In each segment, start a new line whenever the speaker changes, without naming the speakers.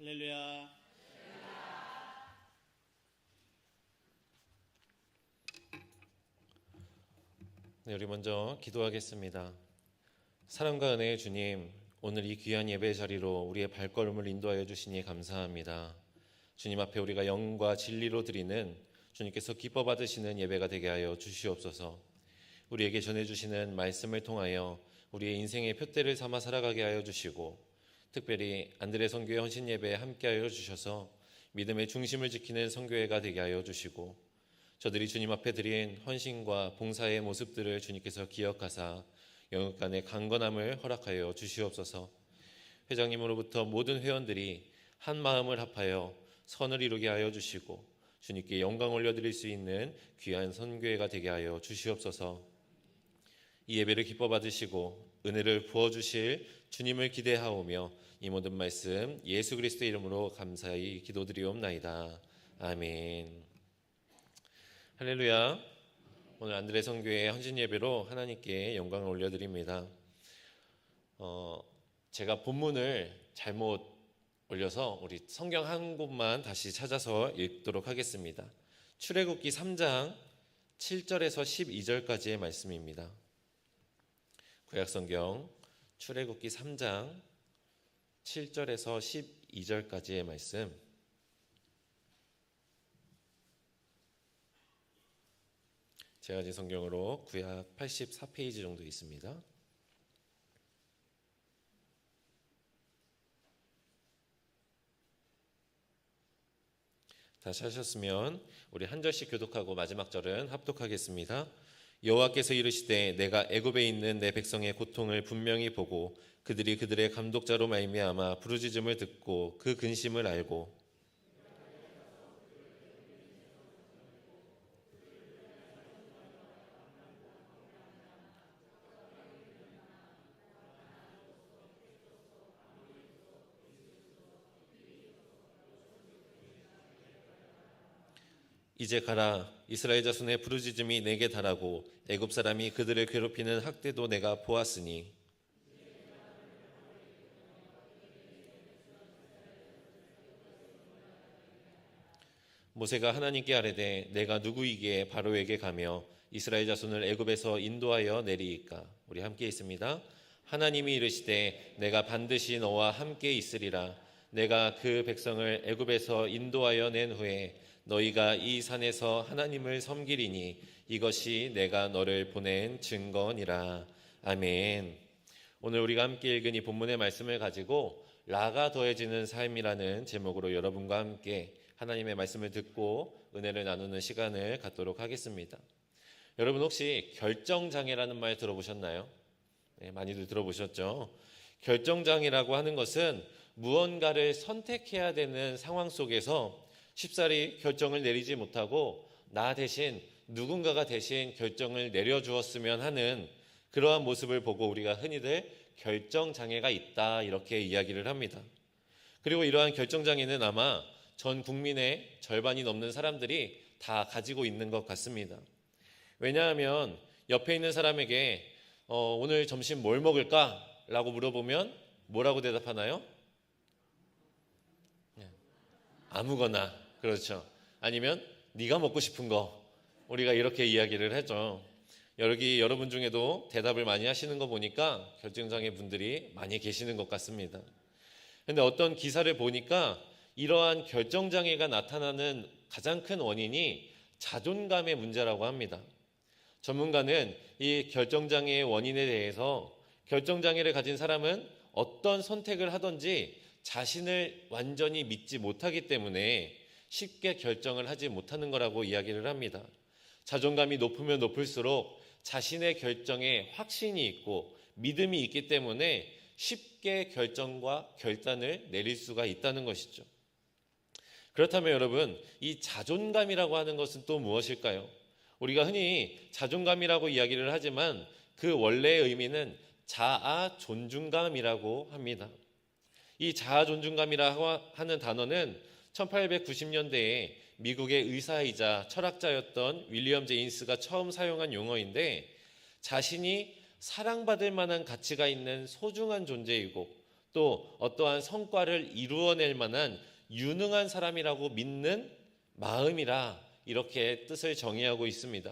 할렐루야.
네, 우리 먼저 기도하겠습니다. 사랑과 은혜의 주님, 오늘 이 귀한 예배 자리로 우리의 발걸음을 인도하여 주시니 감사합니다. 주님 앞에 우리가 영과 진리로 드리는 주님께서 기뻐 받으시는 예배가 되게 하여 주시옵소서. 우리에게 전해주시는 말씀을 통하여 우리의 인생의 표대를 삼아 살아가게 하여 주시고, 특별히 안드레 선교회 헌신 예배에 함께하여 주셔서 믿음의 중심을 지키는 선교회가 되게 하여 주시고, 저들이 주님 앞에 드린 헌신과 봉사의 모습들을 주님께서 기억하사 영육 간의 강건함을 허락하여 주시옵소서. 회장님으로부터 모든 회원들이 한 마음을 합하여 선을 이루게 하여 주시고 주님께 영광 올려드릴 수 있는 귀한 선교회가 되게 하여 주시옵소서. 이 예배를 기뻐 받으시고 은혜를 부어주실 주님을 기대하오며 이 모든 말씀 예수 그리스도의 이름으로 감사히 기도드리옵나이다. 아멘. 할렐루야. 오늘 안드레 선교회 헌신 예배로 하나님께 영광을 올려드립니다. 제가 본문을 잘못 올려서 우리 성경 한 곳만 다시 찾아서 읽도록 하겠습니다. 출애굽기 3장 7절에서 12절까지의 말씀입니다. 구약성경 출애굽기 3장 7절에서 12절까지의 말씀, 제가 가진 성경으로 구약 84페이지 정도 있습니다. 다시 하셨으면 우리 한 절씩 교독하고 마지막 절은 합독하겠습니다. 여호와께서 이르시되 내가 애굽에 있는 내 백성의 고통을 분명히 보고 그들이 그들의 감독자로 말미암아 부르짖음을 듣고 그 근심을 알고 이제 가라. 이스라엘 자손의 부르짖음이 내게 달하고 애굽 사람이 그들을 괴롭히는 학대도 내가 보았으니 모세가 하나님께 아뢰되 내가 누구이기에 바로에게 가며 이스라엘 자손을 애굽에서 인도하여 내리이까. 우리 함께 있습니다. 하나님이 이르시되 내가 반드시 너와 함께 있으리라. 내가 그 백성을 애굽에서 인도하여 낸 후에 너희가 이 산에서 하나님을 섬기리니 이것이 내가 너를 보낸 증거니라. 아멘. 오늘 우리가 함께 읽은 이 본문의 말씀을 가지고 라가 더해지는 삶이라는 제목으로 여러분과 함께 하나님의 말씀을 듣고 은혜를 나누는 시간을 갖도록 하겠습니다. 여러분 혹시 결정장애라는 말 들어보셨나요? 네, 많이들 들어보셨죠? 결정장애라고 하는 것은 무언가를 선택해야 되는 상황 속에서 쉽사리 결정을 내리지 못하고 나 대신 누군가가 대신 결정을 내려주었으면 하는 그러한 모습을 보고 우리가 흔히들 결정장애가 있다 이렇게 이야기를 합니다. 그리고 이러한 결정장애는 아마 전 국민의 절반이 넘는 사람들이 다 가지고 있는 것 같습니다. 왜냐하면 옆에 있는 사람에게 오늘 점심 뭘 먹을까? 라고 물어보면 뭐라고 대답하나요? 아무거나. 그렇죠. 아니면 네가 먹고 싶은 거. 우리가 이렇게 이야기를 하죠. 여러분 중에도 대답을 많이 하시는 거 보니까 결정장애 분들이 많이 계시는 것 같습니다. 그런데 어떤 기사를 보니까 이러한 결정장애가 나타나는 가장 큰 원인이 자존감의 문제라고 합니다. 전문가는 이 결정장애의 원인에 대해서 결정장애를 가진 사람은 어떤 선택을 하든지 자신을 완전히 믿지 못하기 때문에 쉽게 결정을 하지 못하는 거라고 이야기를 합니다. 자존감이 높으면 높을수록 자신의 결정에 확신이 있고 믿음이 있기 때문에 쉽게 결정과 결단을 내릴 수가 있다는 것이죠. 그렇다면 여러분, 이 자존감이라고 하는 것은 또 무엇일까요? 우리가 흔히 자존감이라고 이야기를 하지만 그 원래의 의미는 자아 존중감이라고 합니다. 이 자아 존중감이라고 하는 단어는 1890년대에 미국의 의사이자 철학자였던 윌리엄 제임스가 처음 사용한 용어인데, 자신이 사랑받을 만한 가치가 있는 소중한 존재이고 또 어떠한 성과를 이루어낼 만한 유능한 사람이라고 믿는 마음이라 이렇게 뜻을 정의하고 있습니다.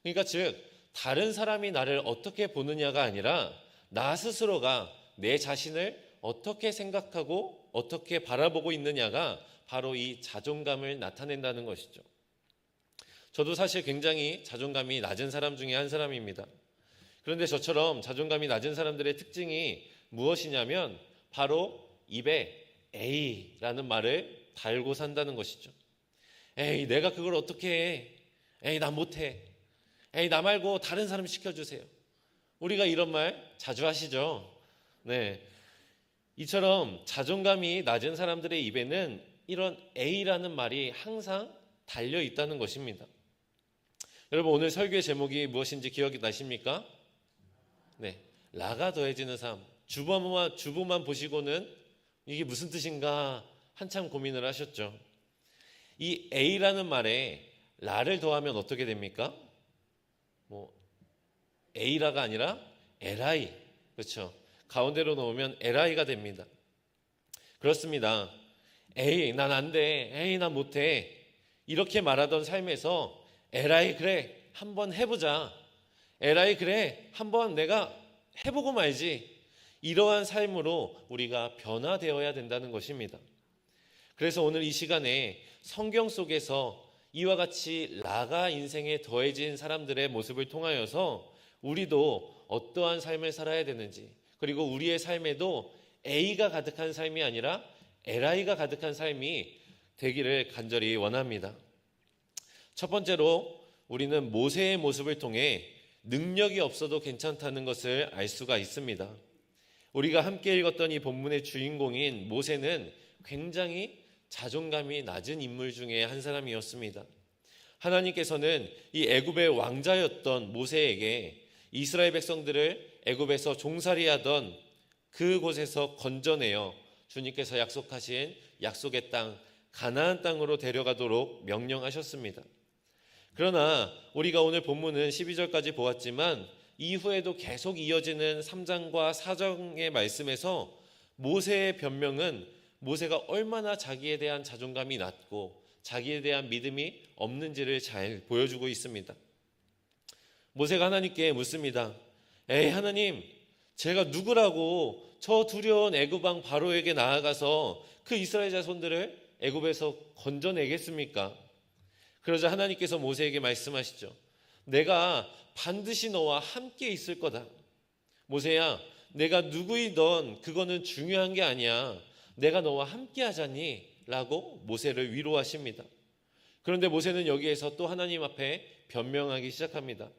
그러니까 즉 다른 사람이 나를 어떻게 보느냐가 아니라 나 스스로가 내 자신을 어떻게 생각하고 어떻게 바라보고 있느냐가 바로 이 자존감을 나타낸다는 것이죠. 저도 사실 굉장히 자존감이 낮은 사람 중에 한 사람입니다. 그런데 저처럼 자존감이 낮은 사람들의 특징이 무엇이냐면 바로 입에 에이라는 말을 달고 산다는 것이죠. 에이, 내가 그걸 어떻게 해? 에이, 나 못해. 에이, 나 말고 다른 사람 시켜주세요. 우리가 이런 말 자주 하시죠. 네, 이처럼 자존감이 낮은 사람들의 입에는 이런 A라는 말이 항상 달려 있다는 것입니다. 여러분, 오늘 설교의 제목이 무엇인지 기억이 나십니까? 네, 라가 더해지는 삶. 주보만 보시고는 이게 무슨 뜻인가 한참 고민을 하셨죠. 이 A라는 말에 라를 더하면 어떻게 됩니까? A라가 아니라 LI, 그렇죠? 가운데로 넣으면 LI가 됩니다. 그렇습니다. 에이, 난 안 돼. 에이, 난 못해. 이렇게 말하던 삶에서 LI, 그래, 한번 해보자. LI, 그래, 한번 내가 해보고 말지. 이러한 삶으로 우리가 변화되어야 된다는 것입니다. 그래서 오늘 이 시간에 성경 속에서 이와 같이 라가 인생에 더해진 사람들의 모습을 통하여서 우리도 어떠한 삶을 살아야 되는지, 그리고 우리의 삶에도 A가 가득한 삶이 아니라 LI가 가득한 삶이 되기를 간절히 원합니다. 첫 번째로 우리는 모세의 모습을 통해 능력이 없어도 괜찮다는 것을 알 수가 있습니다. 우리가 함께 읽었던 이 본문의 주인공인 모세는 굉장히 자존감이 낮은 인물 중에 한 사람이었습니다. 하나님께서는 이 애굽의 왕자였던 모세에게 이스라엘 백성들을 애굽에서 종살이하던 그곳에서 건져내어 주님께서 약속하신 약속의 땅 가나안 땅으로 데려가도록 명령하셨습니다. 그러나 우리가 오늘 본문은 12절까지 보았지만 이후에도 계속 이어지는 3장과 4장의 말씀에서 모세의 변명은 모세가 얼마나 자기에 대한 자존감이 낮고 자기에 대한 믿음이 없는지를 잘 보여주고 있습니다. 모세가 하나님께 묻습니다. 에이, 하나님, 제가 누구라고 저 두려운 애굽 왕 바로에게 나아가서 그 이스라엘 자손들을 애굽에서 건져내겠습니까? 그러자 하나님께서 모세에게 말씀하시죠. 내가 반드시 너와 함께 있을 거다. 모세야, 내가 누구이던 그거는 중요한 게 아니야. 내가 너와 함께 하자니 라고 모세를 위로하십니다. 그런데 모세는 여기에서 또 하나님 앞에 변명하기 시작합니다.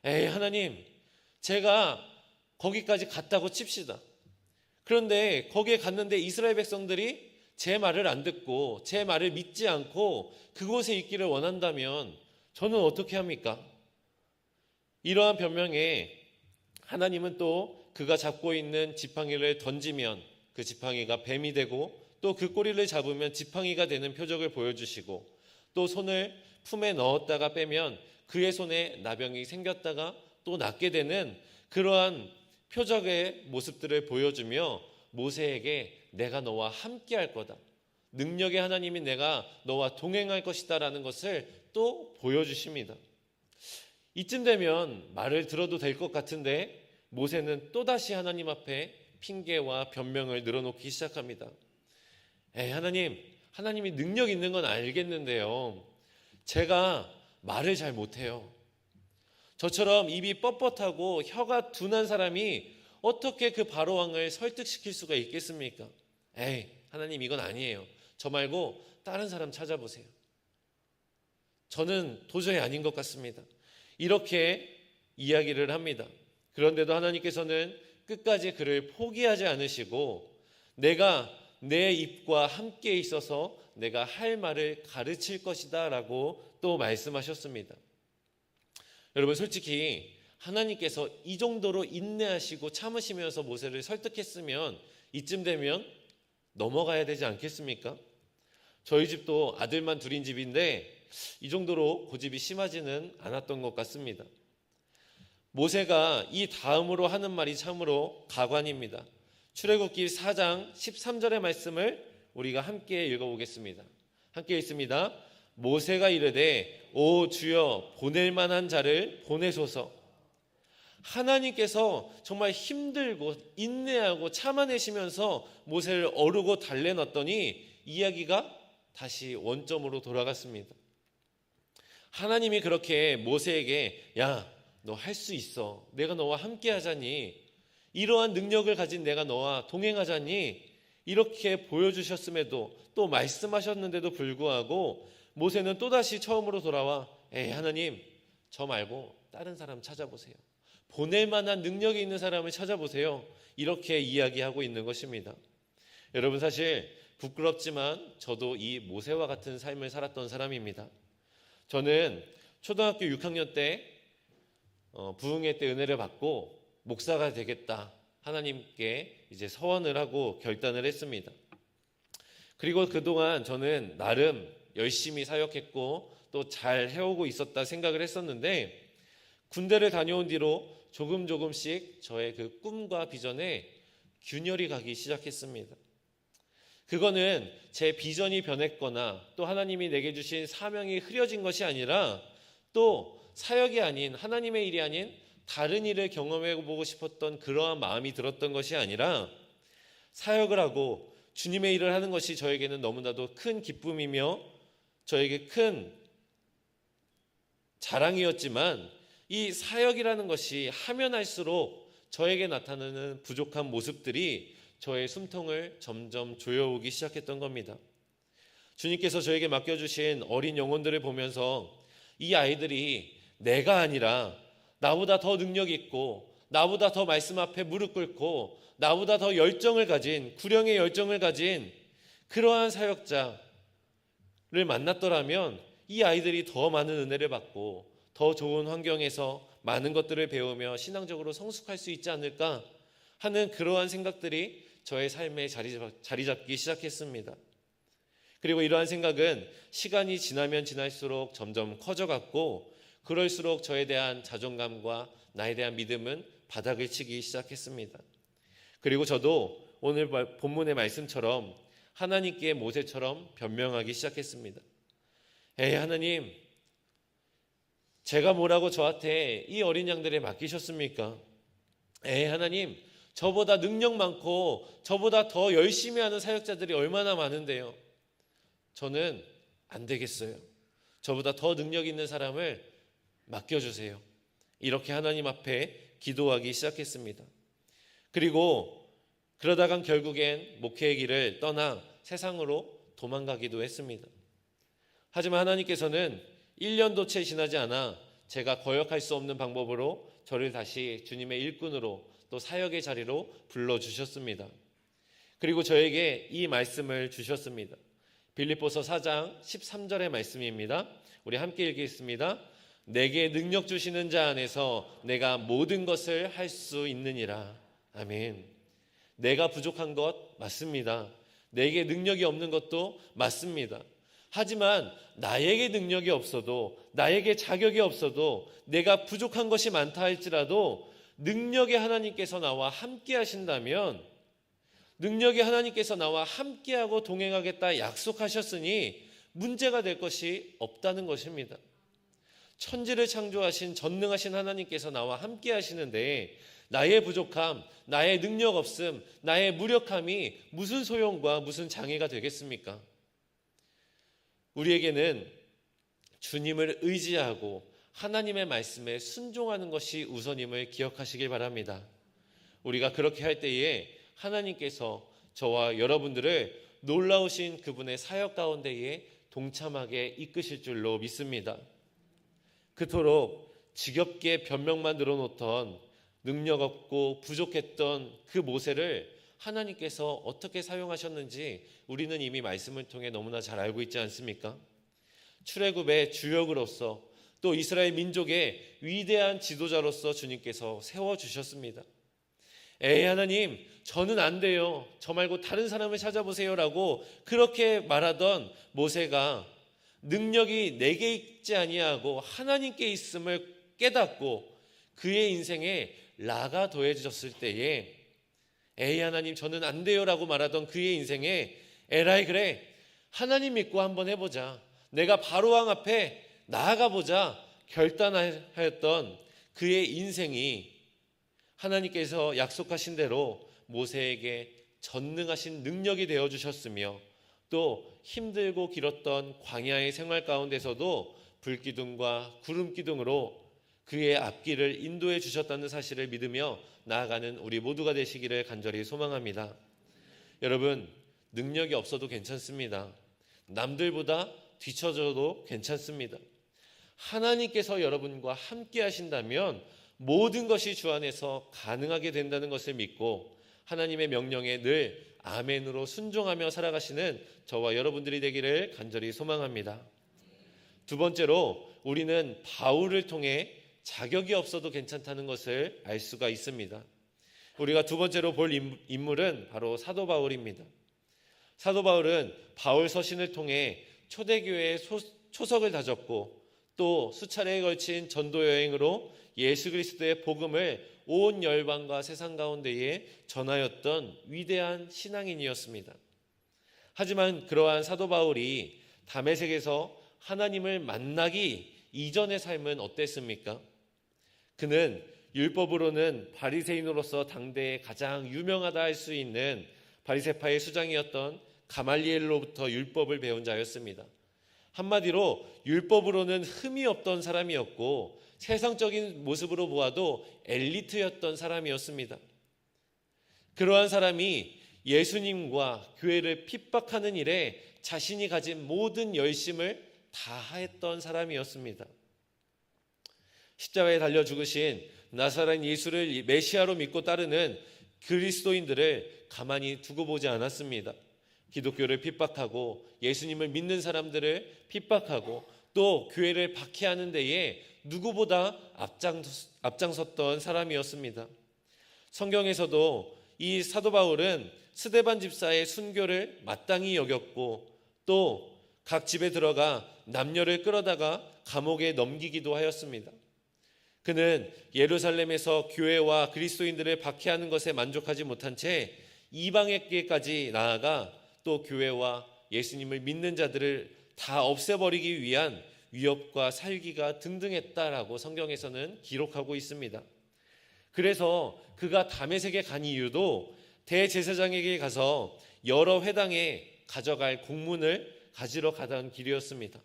에이, 하나님, 제가 거기까지 갔다고 칩시다. 그런데 거기에 갔는데 이스라엘 백성들이 제 말을 안 듣고 제 말을 믿지 않고 그곳에 있기를 원한다면 저는 어떻게 합니까? 이러한 변명에 하나님은 또 그가 잡고 있는 지팡이를 던지면 그 지팡이가 뱀이 되고 또 그 꼬리를 잡으면 지팡이가 되는 표적을 보여주시고 또 손을 품에 넣었다가 빼면 그의 손에 나병이 생겼다가 또 낫게 되는 그러한 표적의 모습들을 보여주며 모세에게 내가 너와 함께 할 거다. 능력의 하나님이 내가 너와 동행할 것이다 라는 것을 또 보여주십니다. 이쯤 되면 말을 들어도 될 것 같은데 모세는 또다시 하나님 앞에 핑계와 변명을 늘어놓기 시작합니다. 에이, 하나님이 능력 있는 건 알겠는데요. 제가 말을 잘 못해요. 저처럼 입이 뻣뻣하고 혀가 둔한 사람이 어떻게 그 바로왕을 설득시킬 수가 있겠습니까? 에이, 하나님, 이건 아니에요. 저 말고 다른 사람 찾아보세요. 저는 도저히 아닌 것 같습니다. 이렇게 이야기를 합니다. 그런데도 하나님께서는 끝까지 그를 포기하지 않으시고 내가 내 입과 함께 있어서 내가 할 말을 가르칠 것이다 라고 또 말씀하셨습니다. 여러분, 솔직히 하나님께서 이 정도로 인내하시고 참으시면서 모세를 설득했으면 이쯤 되면 넘어가야 되지 않겠습니까? 저희 집도 아들만 둘인 집인데 이 정도로 고집이 심하지는 않았던 것 같습니다. 모세가 이 다음으로 하는 말이 참으로 가관입니다. 출애굽기 4장 13절의 말씀을 우리가 함께 읽어보겠습니다. 함께 읽습니다. 모세가 이르되 오 주여 보낼 만한 자를 보내소서. 하나님께서 정말 힘들고 인내하고 참아내시면서 모세를 어르고 달래놨더니 이야기가 다시 원점으로 돌아갔습니다. 하나님이 그렇게 모세에게 야, 너 할 수 있어. 내가 너와 함께 하자니. 이러한 능력을 가진 내가 너와 동행하자니. 이렇게 보여주셨음에도 또 말씀하셨는데도 불구하고 모세는 또다시 처음으로 돌아와 에이 하나님 저 말고 다른 사람 찾아보세요. 보낼 만한 능력이 있는 사람을 찾아보세요. 이렇게 이야기하고 있는 것입니다. 여러분 사실 부끄럽지만 저도 이 모세와 같은 삶을 살았던 사람입니다. 저는 초등학교 6학년 때 부흥회 때 은혜를 받고 목사가 되겠다. 하나님께 이제 서원을 하고 결단을 했습니다. 그리고 그동안 저는 나름 열심히 사역했고 또 잘 해오고 있었다 생각을 했었는데 군대를 다녀온 뒤로 조금씩 저의 그 꿈과 비전에 균열이 가기 시작했습니다. 그거는 제 비전이 변했거나 또 하나님이 내게 주신 사명이 흐려진 것이 아니라 또 사역이 아닌 하나님의 일이 아닌 다른 일을 경험해보고 싶었던 그러한 마음이 들었던 것이 아니라 사역을 하고 주님의 일을 하는 것이 저에게는 너무나도 큰 기쁨이며 저에게 큰 자랑이었지만 이 사역이라는 것이 하면 할수록 저에게 나타나는 부족한 모습들이 저의 숨통을 점점 조여오기 시작했던 겁니다. 주님께서 저에게 맡겨주신 어린 영혼들을 보면서 이 아이들이 내가 아니라 나보다 더 능력 있고 나보다 더 말씀 앞에 무릎 꿇고 나보다 더 열정을 가진 구령의 열정을 가진 그러한 사역자를 만났더라면 이 아이들이 더 많은 은혜를 받고 더 좋은 환경에서 많은 것들을 배우며 신앙적으로 성숙할 수 있지 않을까 하는 그러한 생각들이 저의 삶에 자리 잡기 시작했습니다. 그리고 이러한 생각은 시간이 지나면 지날수록 점점 커져갔고 그럴수록 저에 대한 자존감과 나에 대한 믿음은 바닥을 치기 시작했습니다. 그리고 저도 오늘 본문의 말씀처럼 하나님께 모세처럼 변명하기 시작했습니다. 에이 하나님, 제가 뭐라고 저한테 이 어린 양들에 맡기셨습니까? 에이 하나님, 저보다 능력 많고 저보다 더 열심히 하는 사역자들이 얼마나 많은데요. 저는 안 되겠어요. 저보다 더 능력 있는 사람을 맡겨주세요. 이렇게 하나님 앞에 기도하기 시작했습니다. 그리고 그러다간 결국엔 목회의 길을 떠나 세상으로 도망가기도 했습니다. 하지만 하나님께서는 1년도 채 지나지 않아 제가 거역할 수 없는 방법으로 저를 다시 주님의 일꾼으로 또 사역의 자리로 불러주셨습니다. 그리고 저에게 이 말씀을 주셨습니다. 빌립보서 4장 13절의 말씀입니다. 우리 함께 읽겠습니다. 내게 능력 주시는 자 안에서 내가 모든 것을 할 수 있느니라. 아멘. 내가 부족한 것 맞습니다. 내게 능력이 없는 것도 맞습니다. 하지만 나에게 능력이 없어도 나에게 자격이 없어도 내가 부족한 것이 많다 할지라도 능력의 하나님께서 나와 함께 하신다면 능력의 하나님께서 나와 함께하고 동행하겠다 약속하셨으니 문제가 될 것이 없다는 것입니다. 천지를 창조하신 전능하신 하나님께서 나와 함께 하시는데 나의 부족함, 나의 능력 없음, 나의 무력함이 무슨 소용과 무슨 장애가 되겠습니까? 우리에게는 주님을 의지하고 하나님의 말씀에 순종하는 것이 우선임을 기억하시길 바랍니다. 우리가 그렇게 할 때에 하나님께서 저와 여러분들을 놀라우신 그분의 사역 가운데에 동참하게 이끄실 줄로 믿습니다. 그토록 지겹게 변명만 늘어놓던 능력 없고 부족했던 그 모세를 하나님께서 어떻게 사용하셨는지 우리는 이미 말씀을 통해 너무나 잘 알고 있지 않습니까? 출애굽의 주역으로서 또 이스라엘 민족의 위대한 지도자로서 주님께서 세워주셨습니다. 에이 하나님, 저는 안 돼요. 저 말고 다른 사람을 찾아보세요라고 그렇게 말하던 모세가 능력이 내게 있지 아니하고 하나님께 있음을 깨닫고 그의 인생에 라가 더해졌을 때에 에이 하나님 저는 안 돼요라고 말하던 그의 인생에 에라이 그래 하나님 믿고 한번 해보자, 내가 바로왕 앞에 나아가보자 결단하였던 그의 인생이 하나님께서 약속하신 대로 모세에게 전능하신 능력이 되어주셨으며, 또 힘들고 길었던 광야의 생활 가운데서도 불기둥과 구름기둥으로 그의 앞길을 인도해 주셨다는 사실을 믿으며 나아가는 우리 모두가 되시기를 간절히 소망합니다. 여러분, 능력이 없어도 괜찮습니다. 남들보다 뒤처져도 괜찮습니다. 하나님께서 여러분과 함께 하신다면 모든 것이 주 안에서 가능하게 된다는 것을 믿고 하나님의 명령에 늘 아멘으로 순종하며 살아가시는 저와 여러분들이 되기를 간절히 소망합니다. 두 번째로, 우리는 바울을 통해 자격이 없어도 괜찮다는 것을 알 수가 있습니다. 우리가 두 번째로 볼 인물은 바로 사도 바울입니다. 사도 바울은 바울 서신을 통해 초대교회의 초석을 다졌고, 또 수차례에 걸친 전도 여행으로 예수 그리스도의 복음을 온 열방과 세상 가운데에 전하였던 위대한 신앙인이었습니다. 하지만 그러한 사도 바울이 다메섹에서 하나님을 만나기 이전의 삶은 어땠습니까? 그는 율법으로는 바리새인으로서 당대에 가장 유명하다 할 수 있는 바리새파의 수장이었던 가말리엘로부터 율법을 배운 자였습니다. 한마디로 율법으로는 흠이 없던 사람이었고 세상적인 모습으로 보아도 엘리트였던 사람이었습니다. 그러한 사람이 예수님과 교회를 핍박하는 일에 자신이 가진 모든 열심을 다했던 사람이었습니다. 십자가에 달려 죽으신 나사렛 예수를 메시아로 믿고 따르는 그리스도인들을 가만히 두고 보지 않았습니다. 기독교를 핍박하고 예수님을 믿는 사람들을 핍박하고 또 교회를 박해하는 데에 누구보다 앞장섰던 사람이었습니다. 성경에서도 이 사도 바울은 스데반 집사의 순교를 마땅히 여겼고, 또 각 집에 들어가 남녀를 끌어다가 감옥에 넘기기도 하였습니다. 그는 예루살렘에서 교회와 그리스도인들을 박해하는 것에 만족하지 못한 채 이방에게까지 나아가 또 교회와 예수님을 믿는 자들을 다 없애버리기 위한 위협과 살기가 등등했다라고 성경에서는 기록하고 있습니다. 그래서 그가 다메섹에 간 이유도 대제사장에게 가서 여러 회당에 가져갈 공문을 가지러 가던 길이었습니다.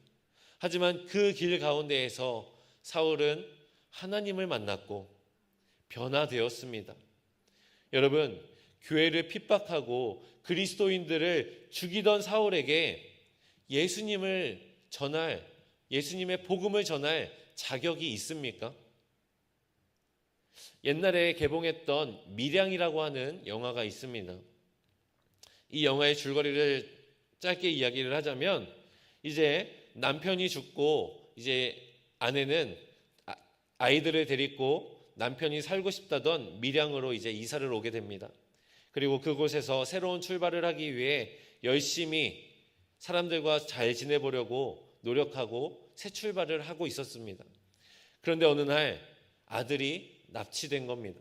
하지만 그 길 가운데에서 사울은 하나님을 만났고 변화되었습니다. 여러분, 교회를 핍박하고 그리스도인들을 죽이던 사울에게 예수님의 복음을 전할 자격이 있습니까? 옛날에 개봉했던 밀양이라고 하는 영화가 있습니다. 이 영화의 줄거리를 짧게 이야기를 하자면, 이제 남편이 죽고 이제 아내는 아이들을 데리고 남편이 살고 싶다던 밀양으로 이제 이사를 오게 됩니다. 그리고 그곳에서 새로운 출발을 하기 위해 열심히 사람들과 잘 지내보려고 노력하고 새 출발을 하고 있었습니다. 그런데 어느 날 아들이 납치된 겁니다.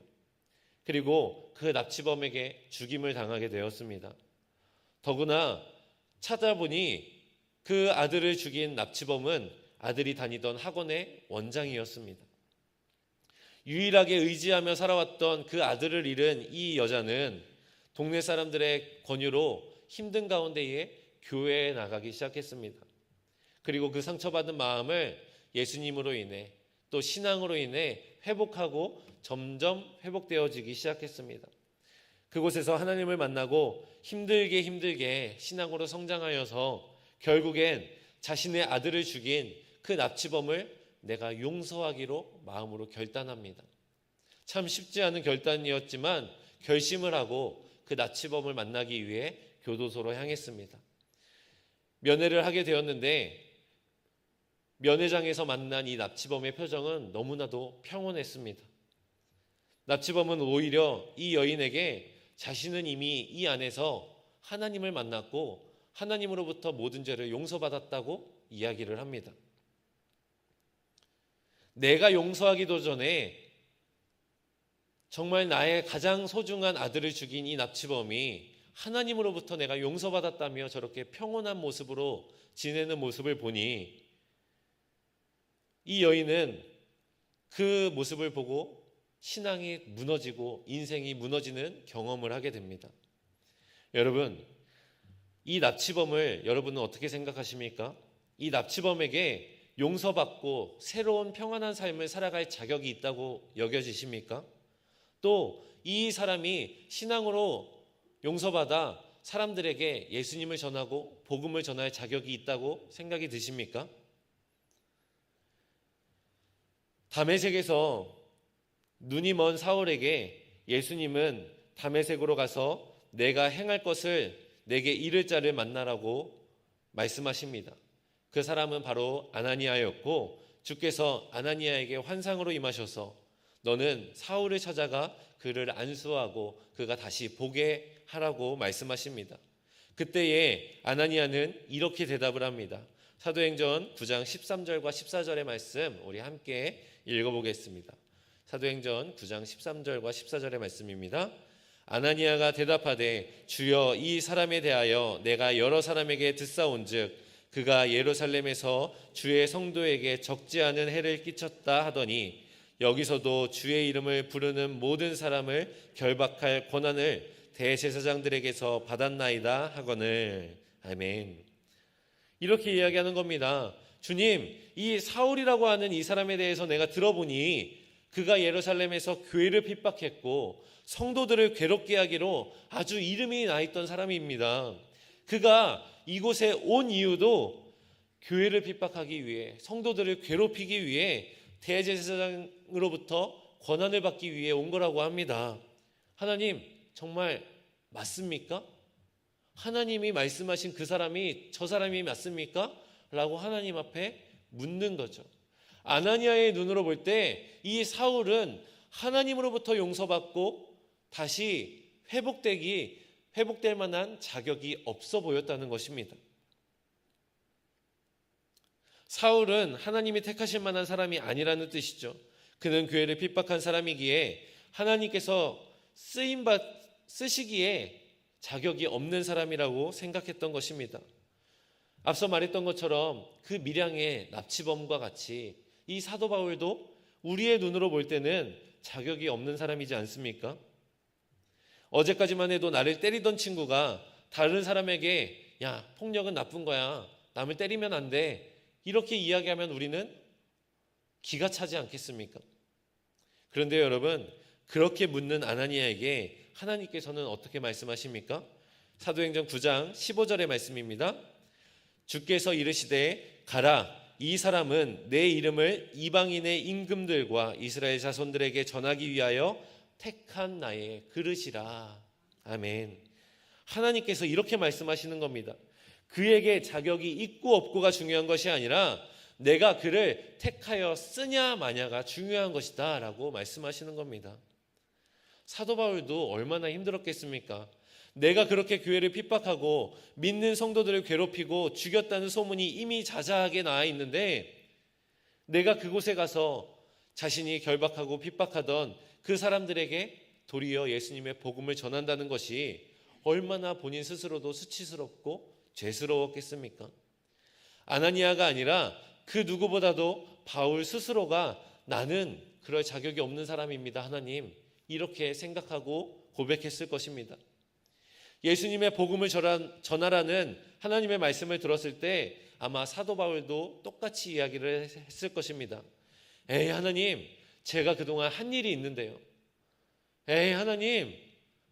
그리고 그 납치범에게 죽임을 당하게 되었습니다. 더구나 찾아보니 그 아들을 죽인 납치범은 아들이 다니던 학원의 원장이었습니다. 유일하게 의지하며 살아왔던 그 아들을 잃은 이 여자는 동네 사람들의 권유로 힘든 가운데에 교회에 나가기 시작했습니다. 그리고 그 상처받은 마음을 예수님으로 인해 또 신앙으로 인해 회복하고 점점 회복되어지기 시작했습니다. 그곳에서 하나님을 만나고 힘들게 신앙으로 성장하여서 결국엔 자신의 아들을 죽인 그 납치범을 내가 용서하기로 마음으로 결단합니다. 참 쉽지 않은 결단이었지만 결심을 하고 그 납치범을 만나기 위해 교도소로 향했습니다. 면회를 하게 되었는데 면회장에서 만난 이 납치범의 표정은 너무나도 평온했습니다. 납치범은 오히려 이 여인에게 자신은 이미 이 안에서 하나님을 만났고 하나님으로부터 모든 죄를 용서받았다고 이야기를 합니다. 내가 용서하기도 전에 정말 나의 가장 소중한 아들을 죽인 이 납치범이 하나님으로부터 내가 용서받았다며 저렇게 평온한 모습으로 지내는 모습을 보니 이 여인은 그 모습을 보고 신앙이 무너지고 인생이 무너지는 경험을 하게 됩니다. 여러분, 이 납치범을 여러분은 어떻게 생각하십니까? 이 납치범에게 용서받고 새로운 평안한 삶을 살아갈 자격이 있다고 여겨지십니까? 또 이 사람이 신앙으로 용서받아 사람들에게 예수님을 전하고 복음을 전할 자격이 있다고 생각이 드십니까? 다메섹에서 눈이 먼 사울에게 예수님은 다메섹으로 가서 내가 행할 것을 내게 이를 자를 만나라고 말씀하십니다. 그 사람은 바로 아나니아였고 주께서 아나니아에게 환상으로 임하셔서 너는 사울을 찾아가 그를 안수하고 그가 다시 보게 하라고 말씀하십니다. 그때에 아나니아는 이렇게 대답을 합니다. 사도행전 9장 13절과 14절의 말씀 우리 함께 읽어보겠습니다. 사도행전 9장 13절과 14절의 말씀입니다. 아나니아가 대답하되 주여 이 사람에 대하여 내가 여러 사람에게 듣사온즉 그가 예루살렘에서 주의 성도에게 적지 않은 해를 끼쳤다 하더니 여기서도 주의 이름을 부르는 모든 사람을 결박할 권한을 대제사장들에게서 받았나이다 하거늘. 아멘. 이렇게 이야기하는 겁니다. 주님, 이 사울이라고 하는 이 사람에 대해서 내가 들어보니 그가 예루살렘에서 교회를 핍박했고 성도들을 괴롭게 하기로 아주 이름이 나 있던 사람입니다. 그가 이곳에 온 이유도 교회를 핍박하기 위해 성도들을 괴롭히기 위해 대제사장으로부터 권한을 받기 위해 온 거라고 합니다. 하나님, 정말 맞습니까? 하나님이 말씀하신 그 사람이 저 사람이 맞습니까? 라고 하나님 앞에 묻는 거죠. 아나니아의 눈으로 볼 때 이 사울은 하나님으로부터 용서받고 다시 회복될 만한 자격이 없어 보였다는 것입니다. 사울은 하나님이 택하실 만한 사람이 아니라는 뜻이죠. 그는 교회를 핍박한 사람이기에 하나님께서 쓰시기에 자격이 없는 사람이라고 생각했던 것입니다. 앞서 말했던 것처럼 그 밀양의 납치범과 같이 이 사도 바울도 우리의 눈으로 볼 때는 자격이 없는 사람이지 않습니까? 어제까지만 해도 나를 때리던 친구가 다른 사람에게 야, 폭력은 나쁜 거야. 남을 때리면 안 돼. 이렇게 이야기하면 우리는 기가 차지 않겠습니까? 그런데 여러분, 그렇게 묻는 아나니아에게 하나님께서는 어떻게 말씀하십니까? 사도행전 9장 15절의 말씀입니다. 주께서 이르시되 가라, 이 사람은 내 이름을 이방인의 임금들과 이스라엘 자손들에게 전하기 위하여 택한 나의 그릇이라. 아멘. 하나님께서 이렇게 말씀하시는 겁니다. 그에게 자격이 있고 없고가 중요한 것이 아니라 내가 그를 택하여 쓰냐 마냐가 중요한 것이다 라고 말씀하시는 겁니다. 사도 바울도 얼마나 힘들었겠습니까? 내가 그렇게 교회를 핍박하고 믿는 성도들을 괴롭히고 죽였다는 소문이 이미 자자하게 나와 있는데 내가 그곳에 가서 자신이 결박하고 핍박하던 그 사람들에게 도리어 예수님의 복음을 전한다는 것이 얼마나 본인 스스로도 수치스럽고 죄스러웠겠습니까? 아나니아가 아니라 그 누구보다도 바울 스스로가 나는 그럴 자격이 없는 사람입니다, 하나님. 이렇게 생각하고 고백했을 것입니다. 예수님의 복음을 전하라는 하나님의 말씀을 들었을 때 아마 사도 바울도 똑같이 이야기를 했을 것입니다. 에이 하나님, 제가 그동안 한 일이 있는데요. 에이 하나님,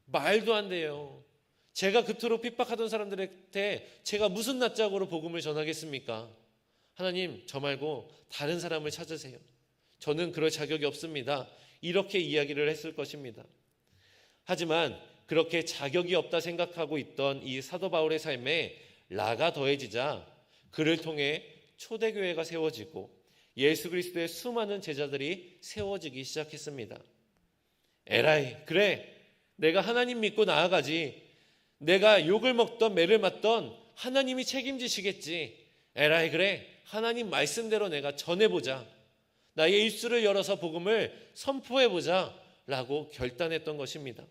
말도 안 돼요. 제가 그토록 핍박하던 사람들한테 제가 무슨 낯짝으로 복음을 전하겠습니까? 하나님, 저 말고 다른 사람을 찾으세요. 저는 그럴 자격이 없습니다. 이렇게 이야기를 했을 것입니다. 하지만 그렇게 자격이 없다 생각하고 있던 이 사도 바울의 삶에 라가 더해지자 그를 통해 초대교회가 세워지고 예수 그리스도의 수많은 제자들이 세워지기 시작했습니다. 에라이, 그래, 내가 하나님 믿고 나아가지. 내가 욕을 먹던 매를 맞던 하나님이 책임지시겠지. 에라이, 그래, 하나님 말씀대로 내가 전해보자. 나의 입술을 열어서 복음을 선포해보자 라고 결단했던 것입니다.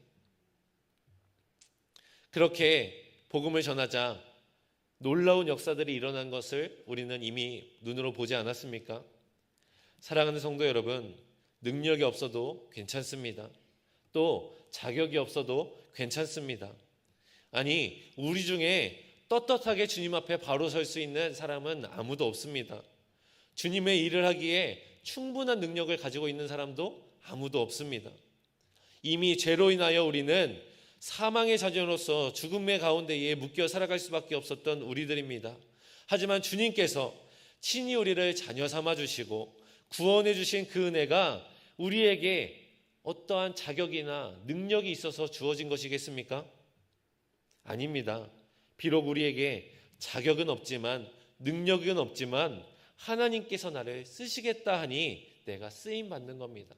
그렇게 복음을 전하자 놀라운 역사들이 일어난 것을 우리는 이미 눈으로 보지 않았습니까? 사랑하는 성도 여러분, 능력이 없어도 괜찮습니다. 또 자격이 없어도 괜찮습니다. 아니, 우리 중에 떳떳하게 주님 앞에 바로 설 수 있는 사람은 아무도 없습니다. 주님의 일을 하기에 충분한 능력을 가지고 있는 사람도 아무도 없습니다. 이미 죄로 인하여 우리는 사망의 자녀로서 죽음의 가운데에 묶여 살아갈 수밖에 없었던 우리들입니다. 하지만 주님께서 친히 우리를 자녀 삼아 주시고 구원해 주신 그 은혜가 우리에게 어떠한 자격이나 능력이 있어서 주어진 것이겠습니까? 아닙니다. 비록 우리에게 자격은 없지만, 능력은 없지만 하나님께서 나를 쓰시겠다 하니 내가 쓰임 받는 겁니다.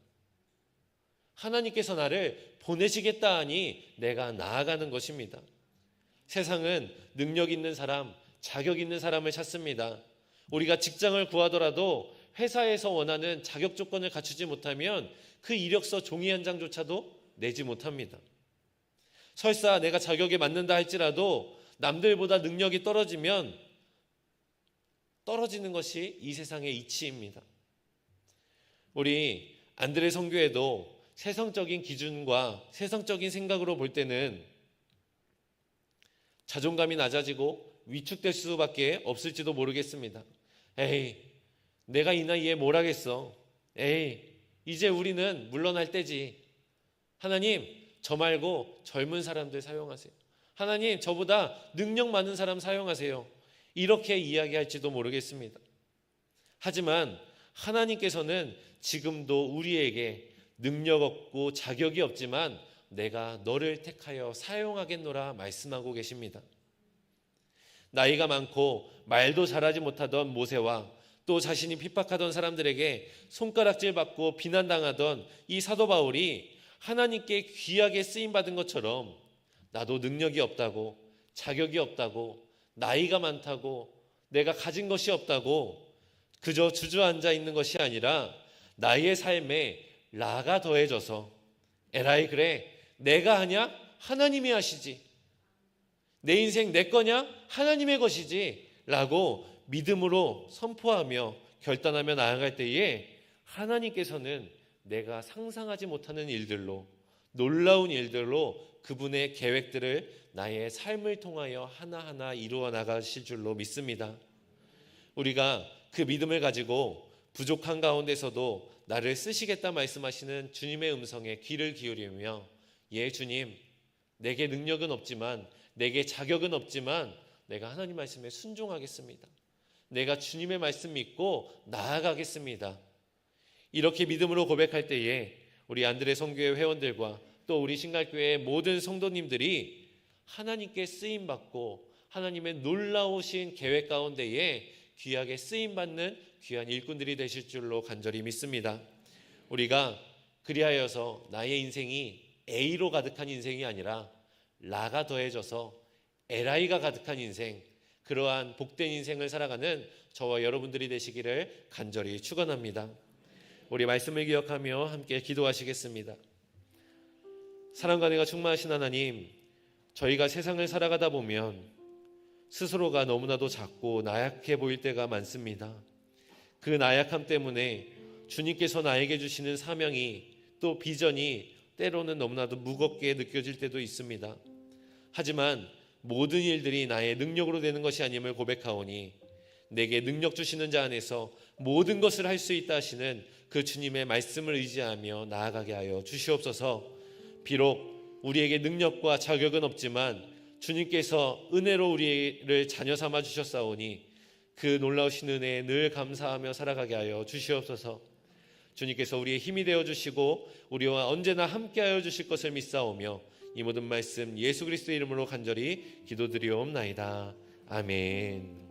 하나님께서 나를 보내시겠다 하니 내가 나아가는 것입니다. 세상은 능력 있는 사람, 자격 있는 사람을 찾습니다. 우리가 직장을 구하더라도 회사에서 원하는 자격 조건을 갖추지 못하면 그 이력서 종이 한 장조차도 내지 못합니다. 설사 내가 자격에 맞는다 할지라도 남들보다 능력이 떨어지면 떨어지는 것이 이 세상의 이치입니다. 우리 안드레 선교회도 세상적인 기준과 세상적인 생각으로 볼 때는 자존감이 낮아지고 위축될 수밖에 없을지도 모르겠습니다. 에이, 내가 이 나이에 뭘 하겠어. 에이, 이제 우리는 물러날 때지. 하나님, 저 말고 젊은 사람들 사용하세요. 하나님, 저보다 능력 많은 사람 사용하세요. 이렇게 이야기할지도 모르겠습니다. 하지만 하나님께서는 지금도 우리에게 능력 없고 자격이 없지만 내가 너를 택하여 사용하겠노라 말씀하고 계십니다. 나이가 많고 말도 잘하지 못하던 모세와 또 자신이 핍박하던 사람들에게 손가락질 받고 비난당하던 이 사도 바울이 하나님께 귀하게 쓰임받은 것처럼 나도 능력이 없다고, 자격이 없다고, 나이가 많다고, 내가 가진 것이 없다고 그저 주저앉아 있는 것이 아니라 나의 삶에 라가 더해져서 에라이, 그래, 내가 하냐? 하나님이 하시지. 내 인생 내 거냐? 하나님의 것이지 라고 믿음으로 선포하며 결단하며 나아갈 때에 하나님께서는 내가 상상하지 못하는 일들로, 놀라운 일들로 그분의 계획들을 나의 삶을 통하여 하나하나 이루어 나가실 줄로 믿습니다. 우리가 그 믿음을 가지고 부족한 가운데서도 나를 쓰시겠다 말씀하시는 주님의 음성에 귀를 기울이며, 예 주님, 내게 능력은 없지만, 내게 자격은 없지만 내가 하나님 말씀에 순종하겠습니다. 내가 주님의 말씀 믿고 나아가겠습니다. 이렇게 믿음으로 고백할 때에 우리 안드레 선교회 회원들과 또 우리 신갈교회의 모든 성도님들이 하나님께 쓰임받고 하나님의 놀라우신 계획 가운데에 귀하게 쓰임받는 귀한 일꾼들이 되실 줄로 간절히 믿습니다. 우리가 그리하여서 나의 인생이 A로 가득한 인생이 아니라 라가 더해져서 LI가 가득한 인생, 그러한 복된 인생을 살아가는 저와 여러분들이 되시기를 간절히 축원합니다. 우리 말씀을 기억하며 함께 기도하시겠습니다. 사랑과 은혜가 충만하신 하나님, 저희가 세상을 살아가다 보면 스스로가 너무나도 작고 나약해 보일 때가 많습니다. 그 나약함 때문에 주님께서 나에게 주시는 사명이 또 비전이 때로는 너무나도 무겁게 느껴질 때도 있습니다. 하지만 모든 일들이 나의 능력으로 되는 것이 아님을 고백하오니 내게 능력 주시는 자 안에서 모든 것을 할 수 있다 하시는 그 주님의 말씀을 의지하며 나아가게 하여 주시옵소서. 비록 우리에게 능력과 자격은 없지만 주님께서 은혜로 우리를 자녀 삼아 주셨사오니 그 놀라우신 은혜에 늘 감사하며 살아가게 하여 주시옵소서. 주님께서 우리의 힘이 되어 주시고 우리와 언제나 함께하여 주실 것을 믿사오며 이 모든 말씀 예수 그리스도의 이름으로 간절히 기도드리옵나이다. 아멘.